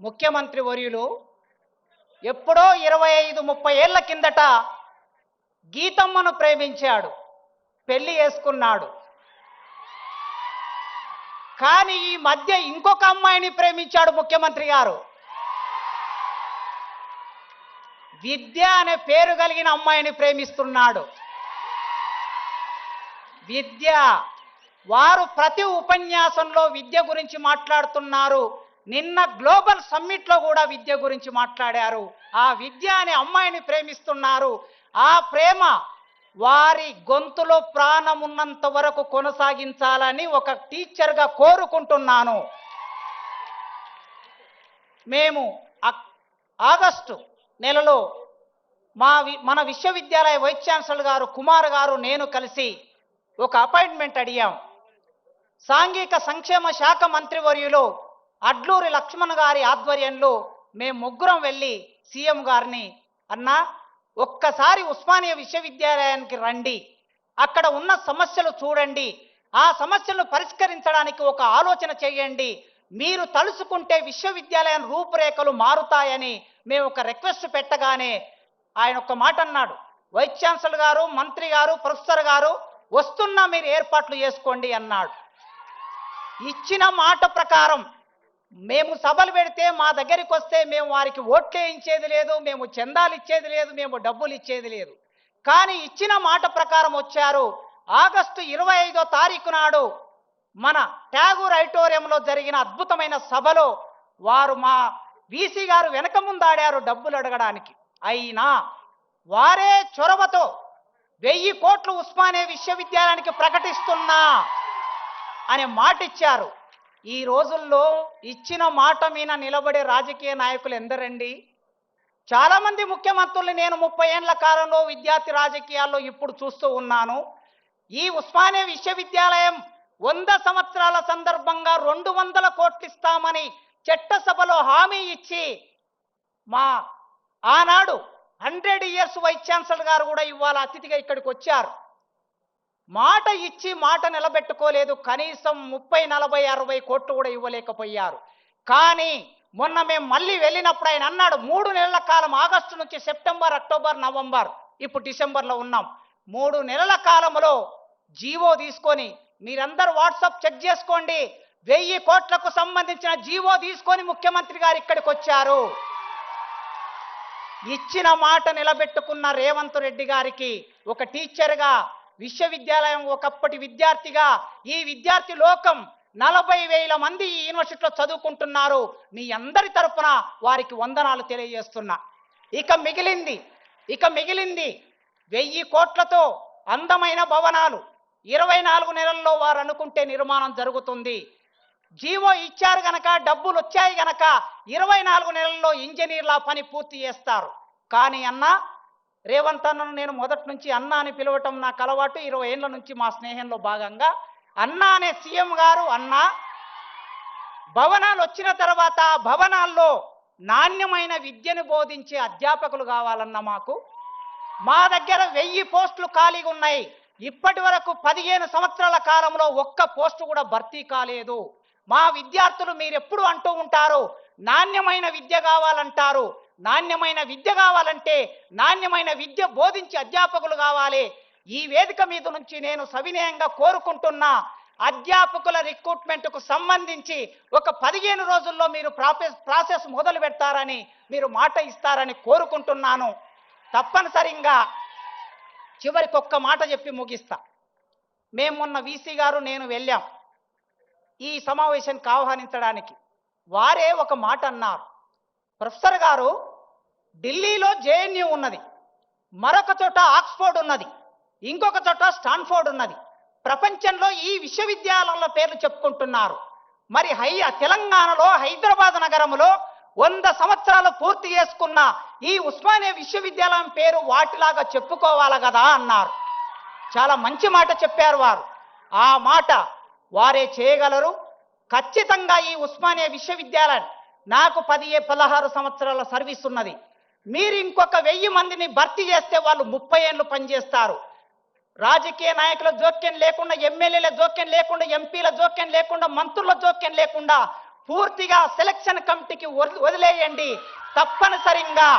ముఖ్యమంత్రి వర్యులు ఎప్పుడో 25-30 ఏళ్ల కిందట గీతమ్మను ప్రేమించాడు, పెళ్లి చేసుకున్నాడు. కానీ ఈ మధ్య ఇంకొక అమ్మాయిని ప్రేమించాడు ముఖ్యమంత్రి గారు. విద్య అనే పేరు కలిగిన అమ్మాయిని ప్రేమిస్తున్నాడు. విద్య, వారు ప్రతి ఉపన్యాసంలో విద్య గురించి మాట్లాడుతున్నారు. నిన్న గ్లోబల్ సమ్మిట్లో కూడా విద్య గురించి మాట్లాడారు. ఆ విద్య అనే అమ్మాయిని ప్రేమిస్తున్నారు. ఆ ప్రేమ వారి గొంతులో ప్రాణం ఉన్నంత వరకు కొనసాగించాలని ఒక టీచర్గా కోరుకుంటున్నాను. మేము ఆగస్టు నెలలో మన విశ్వవిద్యాలయ వైస్ ఛాన్సలర్ గారు కుమార్ గారు నేను కలిసి ఒక అపాయింట్మెంట్ అడిగాం. సాంఘిక సంక్షేమ శాఖ మంత్రివర్యులు అడ్లూరి లక్ష్మణ్ గారి ఆధ్వర్యంలో మేము ముగ్గురం వెళ్ళి సీఎం గారిని, అన్నా ఒక్కసారి ఉస్మానియా విశ్వవిద్యాలయానికి రండి, అక్కడ ఉన్న సమస్యలు చూడండి, ఆ సమస్యలను పరిష్కరించడానికి ఒక ఆలోచన చేయండి, మీరు తలుసుకుంటే విశ్వవిద్యాలయం రూపురేఖలు మారుతాయని మేము ఒక రిక్వెస్ట్ పెట్టగానే ఆయన ఒక మాట అన్నాడు, వైస్ ఛాన్సలర్ గారు, మంత్రి గారు, ప్రొఫెసర్ గారు వస్తున్నా, మీరు ఏర్పాట్లు చేసుకోండి అన్నాడు. ఇచ్చిన మాట ప్రకారం మేము సభలు పెడితే మా దగ్గరికి వస్తే మేము వారికి ఓట్లే ఇచ్చేది లేదు, మేము చందాలు ఇచ్చేది లేదు, మేము డబ్బులు ఇచ్చేది లేదు. కానీ ఇచ్చిన మాట ప్రకారం వచ్చారు. ఆగస్టు 25వ తారీఖు నాడు మన ట్యాగూర్ ఆడిటోరియంలో జరిగిన అద్భుతమైన సభలో వారు మా వీసీ గారు వెనక ముందాడారు డబ్బులు అడగడానికి. అయినా వారే చొరవతో 1000 కోట్లు ఉస్మానియా విశ్వవిద్యాలయానికి ప్రకటిస్తున్నా అనే మాట ఇచ్చారు. ఈ రోజుల్లో ఇచ్చిన మాట మీద నిలబడే రాజకీయ నాయకులు ఎందరండి? చాలామంది ముఖ్యమంత్రులు నేను 30 ఏళ్ల కాలంలో విద్యార్థి రాజకీయాల్లో ఇప్పుడు చూస్తూ ఉన్నాను. ఈ ఉస్మానియా విశ్వవిద్యాలయం 100 సంవత్సరాల సందర్భంగా 200 కోట్లు ఇస్తామని చట్టసభలో హామీ ఇచ్చి మా ఆనాడు 100 ఇయర్స్ వైస్ ఛాన్సలర్ గారు కూడా ఇవాళ అతిథిగా ఇక్కడికి వచ్చారు. మాట ఇచ్చి మాట నిలబెట్టుకోలేదు. కనీసం 30, 40, 60 కోట్లు కూడా ఇవ్వలేకపోయారు. కానీ మొన్న మేము మళ్ళీ వెళ్ళినప్పుడు ఆయన అన్నాడు, 3 నెలల కాలం, ఆగస్టు నుంచి సెప్టెంబర్, అక్టోబర్, నవంబర్, ఇప్పుడు డిసెంబర్లో ఉన్నాం, 3 నెలల కాలంలో జీవో తీసుకొని, మీరందరూ వాట్సాప్ చెక్ చేసుకోండి, 1000 కోట్లకు సంబంధించిన జీవో తీసుకొని ముఖ్యమంత్రి గారు ఇక్కడికి వచ్చారు. ఇచ్చిన మాట నిలబెట్టుకున్న రేవంత్ రెడ్డి గారికి ఒక టీచర్గా, విశ్వవిద్యాలయం ఒకప్పటి విద్యార్థిగా, ఈ విద్యార్థి లోకం 40,000 మంది ఈ యూనివర్సిటీలో చదువుకుంటున్నారు. మీ అందరి తరపున వారికి వందనాలు తెలియజేస్తున్నా. ఇక మిగిలింది 1000 కోట్లతో అందమైన భవనాలు 24 నెలల్లో వారు అనుకుంటే నిర్మాణం జరుగుతుంది. జీవో ఇచ్చారు గనక, డబ్బులు వచ్చాయి గనక 24 నెలల్లో ఇంజనీర్ల పని పూర్తి చేస్తారు. కానీ అన్నా, రేవంత్ అన్నను నేను మొదటి నుంచి అన్నా అని పిలవటం నాకు అలవాటు. 20 ఏళ్ల నుంచి మా స్నేహంలో భాగంగా అన్నా అనే సీఎం గారు, అన్నా భవనాలు వచ్చిన తర్వాత భవనాల్లో నాణ్యమైన విద్యను బోధించే అధ్యాపకులు కావాలన్నా మాకు. మా దగ్గర 1000 పోస్టులు ఖాళీగా ఉన్నాయి. ఇప్పటి వరకు 15 సంవత్సరాల కాలంలో ఒక్క పోస్టు కూడా భర్తీ కాలేదు. మా విద్యార్థులు మీరు ఎప్పుడు అంటూ ఉంటారు, నాణ్యమైన విద్య కావాలంటారు. నాణ్యమైన విద్య కావాలంటే నాణ్యమైన విద్య బోధించే అధ్యాపకులు కావాలి. ఈ వేదిక మీద నుంచి నేను సవినయంగా కోరుకుంటున్నా, అధ్యాపకుల రిక్రూట్మెంట్కు సంబంధించి ఒక 15 రోజుల్లో మీరు ప్రాసెస్ మొదలు పెడతారని, మీరు మాట ఇస్తారని కోరుకుంటున్నాను. తప్పనిసరిగా చివరికి ఒక్క మాట చెప్పి ముగిస్తా. మేము మొన్న వీసీ గారు నేను వెళ్ళాం ఈ సమావేశానికి ఆహ్వానించడానికి. వారే ఒక మాట అన్నారు, ప్రొఫెసర్ గారు, ఢిల్లీలో జేఎన్యూ ఉన్నది, మరొక చోట ఆక్స్ఫోర్డ్ ఉన్నది, ఇంకొక చోట స్టాన్ఫోర్డ్ ఉన్నది. ప్రపంచంలో ఈ విశ్వవిద్యాలయాల పేర్లు చెప్పుకుంటున్నారు. మరి తెలంగాణలో హైదరాబాద్ నగరంలో 100 సంవత్సరాలు పూర్తి చేసుకున్న ఈ ఉస్మానియా విశ్వవిద్యాలయం పేరు వాటిలాగా చెప్పుకోవాలి కదా అన్నారు. చాలా మంచి మాట చెప్పారు వారు. ఆ మాట వారే చేయగలరు. ఖచ్చితంగా ఈ ఉస్మానియా విశ్వవిద్యాలయం నాకు 16 సంవత్సరాల సర్వీస్ ఉన్నది. మీరు ఇంకొక 1000 మందిని భర్తీ చేస్తే వాళ్ళు 30 ఏళ్ళు పనిచేస్తారు. రాజకీయ నాయకుల జోక్యం లేకుండా, ఎమ్మెల్యేల జోక్యం లేకుండా, ఎంపీల జోక్యం లేకుండా, మంత్రుల జోక్యం లేకుండా పూర్తిగా సెలక్షన్ కమిటీకి వదిలేయండి. తప్పనిసరిగా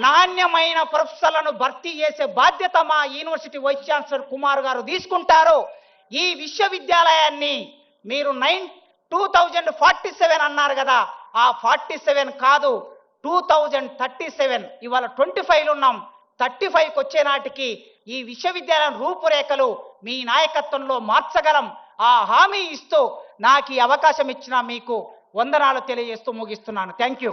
నాణ్యమైన ప్రొఫెసర్లను భర్తీ చేసే బాధ్యత మా యూనివర్సిటీ వైస్ ఛాన్సలర్ కుమార్ గారు తీసుకుంటారు. ఈ విశ్వవిద్యాలయాన్ని మీరు 2047 అన్నారు కదా, ఆ 47 కాదు 2037. ఇవాళ 25 ఉన్నాం. 35కి వచ్చే నాటికి ఈ విశ్వవిద్యాలయం రూపురేఖలు మీ నాయకత్వంలో మార్చగలం. ఆ హామీ ఇస్తూ నాకు ఈ అవకాశం ఇచ్చిన మీకు వందనాలు తెలియజేస్తూ ముగిస్తున్నాను. Thank you.